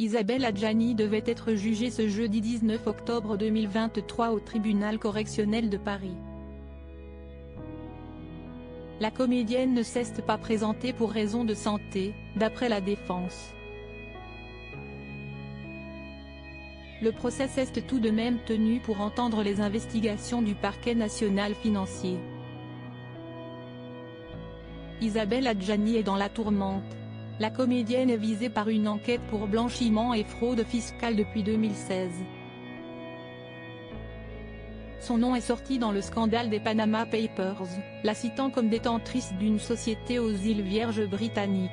Isabelle Adjani devait être jugée ce jeudi 19 octobre 2023 au tribunal correctionnel de Paris. La comédienne ne s'est pas présentée pour raison de santé, d'après la défense. Le procès est tout de même tenu pour entendre les investigations du parquet national financier. Isabelle Adjani est dans la tourmente. La comédienne est visée par une enquête pour blanchiment et fraude fiscale depuis 2016. Son nom est sorti dans le scandale des Panama Papers, la citant comme détentrice d'une société aux îles Vierges britanniques.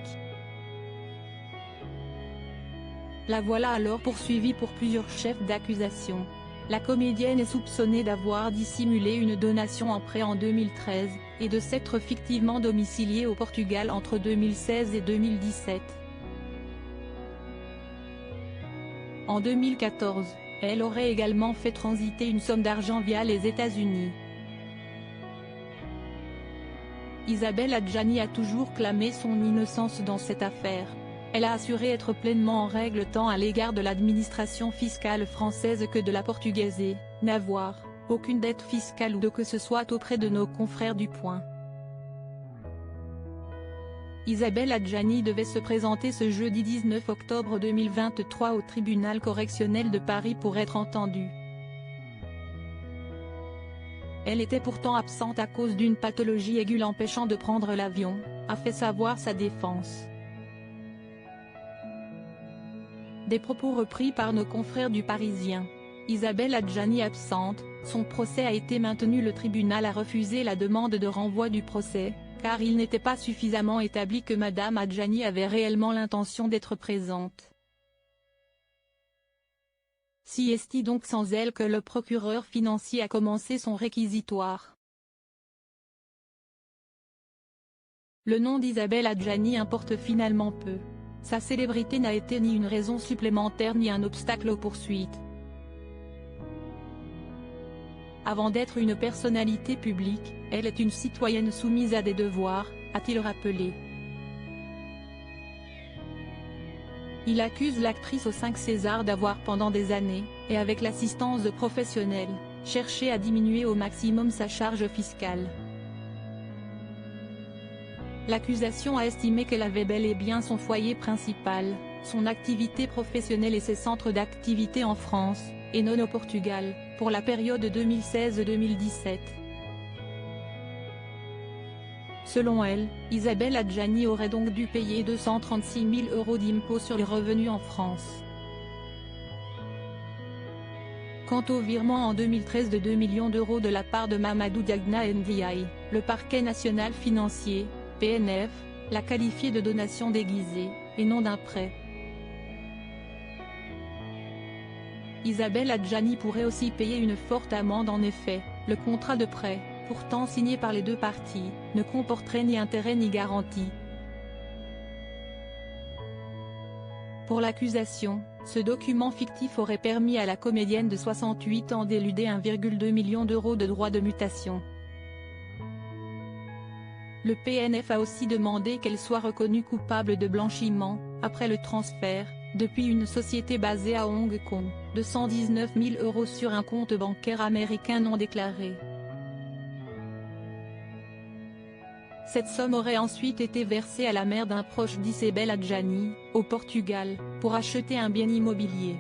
La voilà alors poursuivie pour plusieurs chefs d'accusation. La comédienne est soupçonnée d'avoir dissimulé une donation en prêt en 2013, et de s'être fictivement domiciliée au Portugal entre 2016 et 2017. En 2014, elle aurait également fait transiter une somme d'argent via les États-Unis. Isabelle Adjani a toujours clamé son innocence dans cette affaire. Elle a assuré être pleinement en règle tant à l'égard de l'administration fiscale française que de la portugaise et n'avoir aucune dette fiscale ou de que ce soit auprès de nos confrères du Point. Isabelle Adjani devait se présenter ce jeudi 19 octobre 2023 au tribunal correctionnel de Paris pour être entendue. Elle était pourtant absente à cause d'une pathologie aiguë l'empêchant de prendre l'avion, a fait savoir sa défense. Des propos repris par nos confrères du Parisien. Isabelle Adjani absente, son procès a été maintenu. Le tribunal a refusé la demande de renvoi du procès, car il n'était pas suffisamment établi que Madame Adjani avait réellement l'intention d'être présente. Si est donc sans elle que le procureur financier a commencé son réquisitoire. Le nom d'Isabelle Adjani importe finalement peu. Sa célébrité n'a été ni une raison supplémentaire ni un obstacle aux poursuites. Avant d'être une personnalité publique, elle est une citoyenne soumise à des devoirs, a-t-il rappelé. Il accuse l'actrice aux 5 Césars d'avoir pendant des années, et avec l'assistance de professionnels, cherché à diminuer au maximum sa charge fiscale. L'accusation a estimé qu'elle avait bel et bien son foyer principal, son activité professionnelle et ses centres d'activité en France, et non au Portugal, pour la période 2016-2017. Selon elle, Isabelle Adjani aurait donc dû payer 236 000 € d'impôts sur les revenus en France. Quant au virement en 2013 de 2 millions d'euros de la part de Mamadou Diagna Ndiaye, le parquet national financier, PNF, l'a qualifié de donation déguisée, et non d'un prêt. Isabelle Adjani pourrait aussi payer une forte amende. En effet, le contrat de prêt, pourtant signé par les deux parties, ne comporterait ni intérêt ni garantie. Pour l'accusation, ce document fictif aurait permis à la comédienne de 68 ans d'éluder 1,2 million d'euros de droits de mutation. Le PNF a aussi demandé qu'elle soit reconnue coupable de blanchiment, après le transfert, depuis une société basée à Hong Kong, de 119 000 € sur un compte bancaire américain non déclaré. Cette somme aurait ensuite été versée à la mère d'un proche d'Isabelle Adjani, au Portugal, pour acheter un bien immobilier.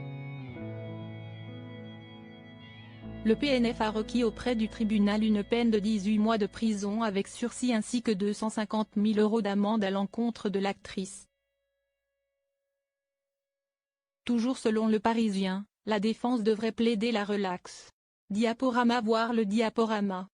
Le PNF a requis auprès du tribunal une peine de 18 mois de prison avec sursis ainsi que 250 000 € d'amende à l'encontre de l'actrice. Toujours selon Le Parisien, la défense devrait plaider la relaxe. Diaporama. Voir le diaporama.